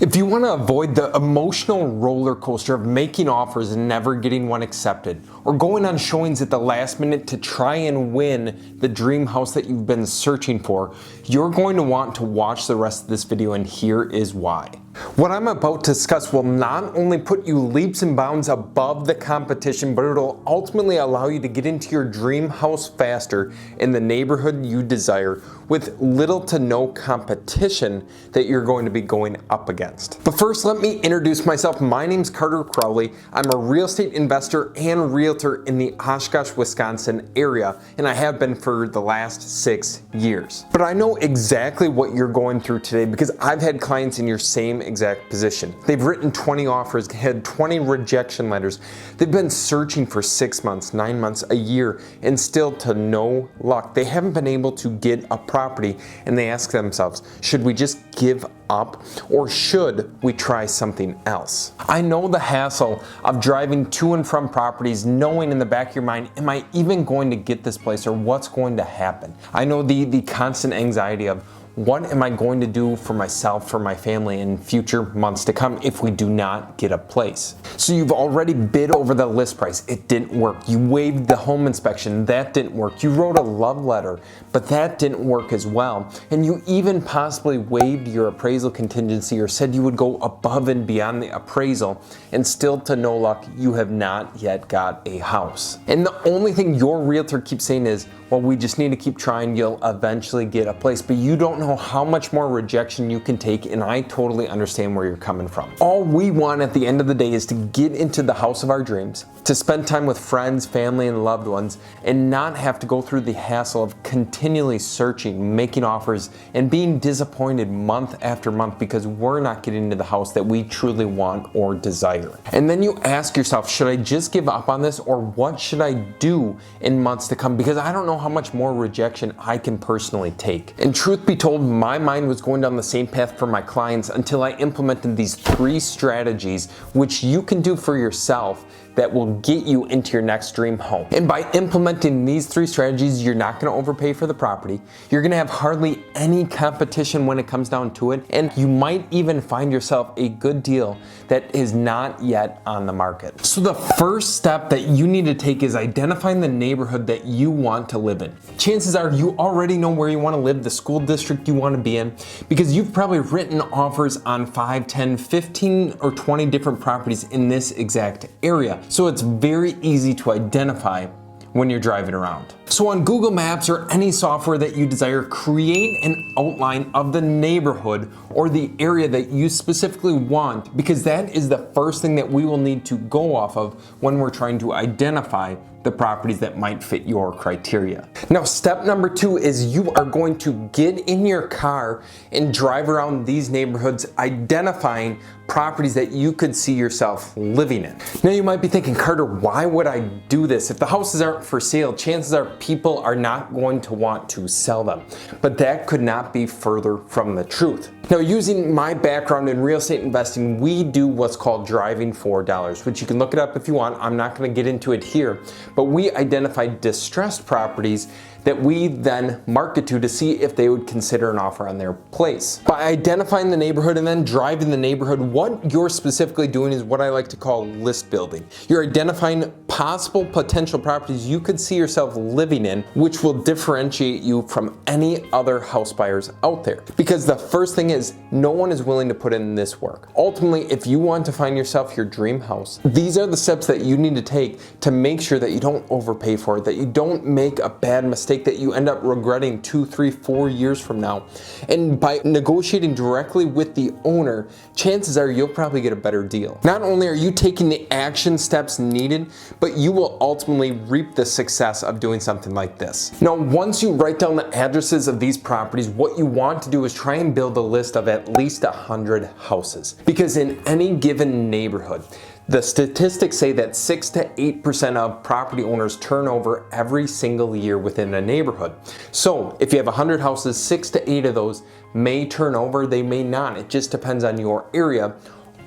If you want to avoid the emotional roller coaster of making offers and never getting one accepted, or going on showings at the last minute to try and win the dream house that you've been searching for, you're going to want to watch the rest of this video, and here is why. What I'm about to discuss will not only put you leaps and bounds above the competition, but it'll ultimately allow you to get into your dream house faster in the neighborhood you desire with little to no competition that you're going to be going up against. But first, let me introduce myself. My name's Crowley. I'm a real estate investor and realtor in the Oshkosh, Wisconsin area, and I have been for the last 6 years. But I know exactly what you're going through today because I've had clients in your same exact position. They've written 20 offers, had 20 rejection letters. They've been searching for 6 months, 9 months, a year, and still to no luck. They haven't been able to get a property, and they ask themselves, should we just give up or should we try something else? I know the hassle of driving to and from properties, knowing in the back of your mind, am I even going to get this place or what's going to happen? I know the constant anxiety of what am I going to do for myself, for my family in future months to come if we do not get a place? So you've already bid over the list price. It didn't work. You waived the home inspection. That didn't work. You wrote a love letter, but that didn't work as well. And you even possibly waived your appraisal contingency or said you would go above and beyond the appraisal, and still to no luck, you have not yet got a house. And the only thing your realtor keeps saying is, well, we just need to keep trying, you'll eventually get a place. But you don't know how much more rejection you can take, and I totally understand where you're coming from. All we want at the end of the day is to get into the house of our dreams, to spend time with friends, family, and loved ones, and not have to go through the hassle of continually searching, making offers, and being disappointed month after month because we're not getting into the house that we truly want or desire. And then you ask yourself, should I just give up on this, or what should I do in months to come? Because I don't know how much more rejection I can personally take. And truth be told, my mind was going down the same path for my clients until I implemented these 3 strategies, which you can do for yourself, that will get you into your next dream home. And by implementing these 3 strategies, you're not going to overpay for the property. You're going to have hardly any competition when it comes down to it. And you might even find yourself a good deal that is not yet on the market. So the first step that you need to take is identifying the neighborhood that you want to live in. Chances are you already know where you want to live, the school district you want to be in, because you've probably written offers on 5, 10, 15, or 20 different properties in this exact area. So it's very easy to identify when you're driving around. So on Google Maps or any software that you desire, create an outline of the neighborhood or the area that you specifically want, because that is the first thing that we will need to go off of when we're trying to identify the properties that might fit your criteria. Now, step number 2 is you are going to get in your car and drive around these neighborhoods, identifying properties that you could see yourself living in. Now you might be thinking, Carter, why would I do this? If the houses aren't for sale, chances are people are not going to want to sell them. But that could not be further from the truth. Now, using my background in real estate investing, we do what's called driving for dollars, which you can look it up if you want. I'm not going to get into it here, but we identify distressed properties that we then market to see if they would consider an offer on their place. By identifying the neighborhood and then driving the neighborhood, what you're specifically doing is what I like to call list building. You're identifying possible potential properties you could see yourself living in, which will differentiate you from any other house buyers out there. Because the first thing is, no one is willing to put in this work. Ultimately, if you want to find yourself your dream house, these are the steps that you need to take to make sure that you don't overpay for it, that you don't make a bad mistake that you end up regretting 2, 3, 4 years from now. And by negotiating directly with the owner, chances are you'll probably get a better deal. Not only are you taking the action steps needed, but you will ultimately reap the success of doing something like this. Now, once you write down the addresses of these properties, what you want to do is try and build a list of at least 100 houses. Because in any given neighborhood, the statistics say that 6 to 8% of property owners turn over every single year within a neighborhood. So if you have 100 houses, 6 to 8 of those may turn over, they may not. It just depends on your area.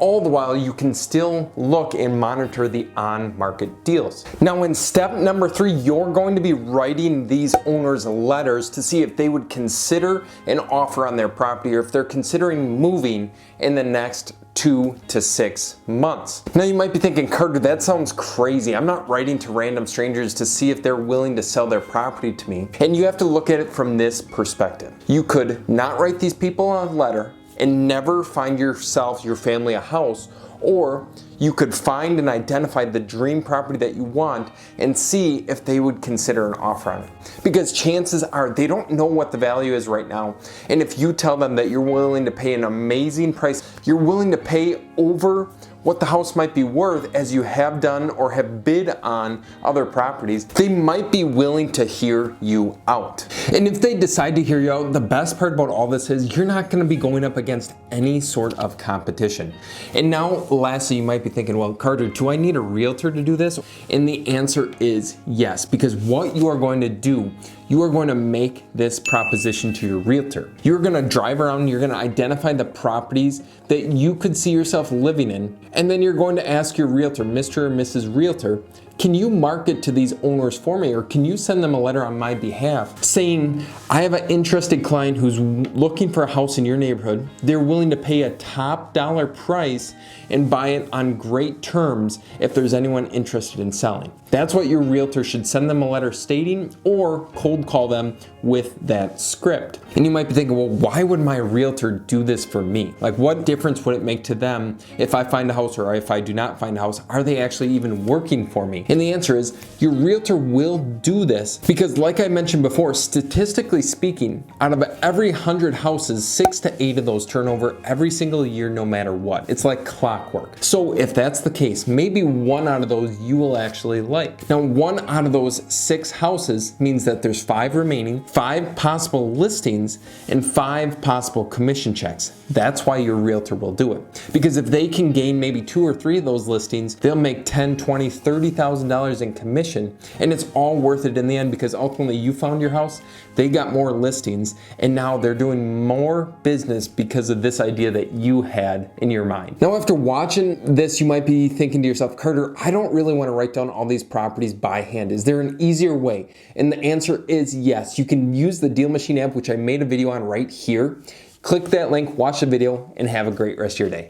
all the while you can still look and monitor the on-market deals. Now in step number 3, you're going to be writing these owners letters to see if they would consider an offer on their property or if they're considering moving in the next 2 to 6 months. Now you might be thinking, Carter, that sounds crazy. I'm not writing to random strangers to see if they're willing to sell their property to me. And you have to look at it from this perspective. You could not write these people a letter and never find yourself, your family a house, or you could find and identify the dream property that you want and see if they would consider an offer on it. Because chances are they don't know what the value is right now. And if you tell them that you're willing to pay an amazing price, you're willing to pay over what the house might be worth as you have done or have bid on other properties, they might be willing to hear you out. And if they decide to hear you out, the best part about all this is you're not gonna be going up against any sort of competition. And now, lastly, you might be thinking, well, Carter, do I need a realtor to do this? And the answer is yes, because what you are going to do, you are going to make this proposition to your realtor. You're gonna drive around, you're gonna identify the properties that you could see yourself living in, and then you're going to ask your realtor, Mr. or Mrs. Realtor, can you market to these owners for me, or can you send them a letter on my behalf saying, I have an interested client who's looking for a house in your neighborhood. They're willing to pay a top dollar price and buy it on great terms if there's anyone interested in selling. That's what your realtor should send them a letter stating, or cold call them with that script. And you might be thinking, well, why would my realtor do this for me? Like, what difference would it make to them if I find a house or if I do not find a house? Are they actually even working for me? And the answer is your realtor will do this because, like I mentioned before, statistically speaking, out of every 100 houses, 6 to 8 of those turn over every single year, no matter what. It's like clockwork. So if that's the case, maybe 1 out of those you will actually like. Now, 1 out of those 6 houses means that there's 5 remaining, 5 possible listings, and 5 possible commission checks. That's why your realtor will do it. Because if they can gain maybe 2 or 3 of those listings, they'll make $10,000, $20,000, $30,000 in commission, and it's all worth it in the end because ultimately you found your house, they got more listings, and now they're doing more business because of this idea that you had in your mind. Now, after watching this, you might be thinking to yourself, Carter, I don't really want to write down all these properties by hand. Is there an easier way? And the answer is yes. You can use the Deal Machine app, which I made a video on right here. Click that link, watch the video, and have a great rest of your day.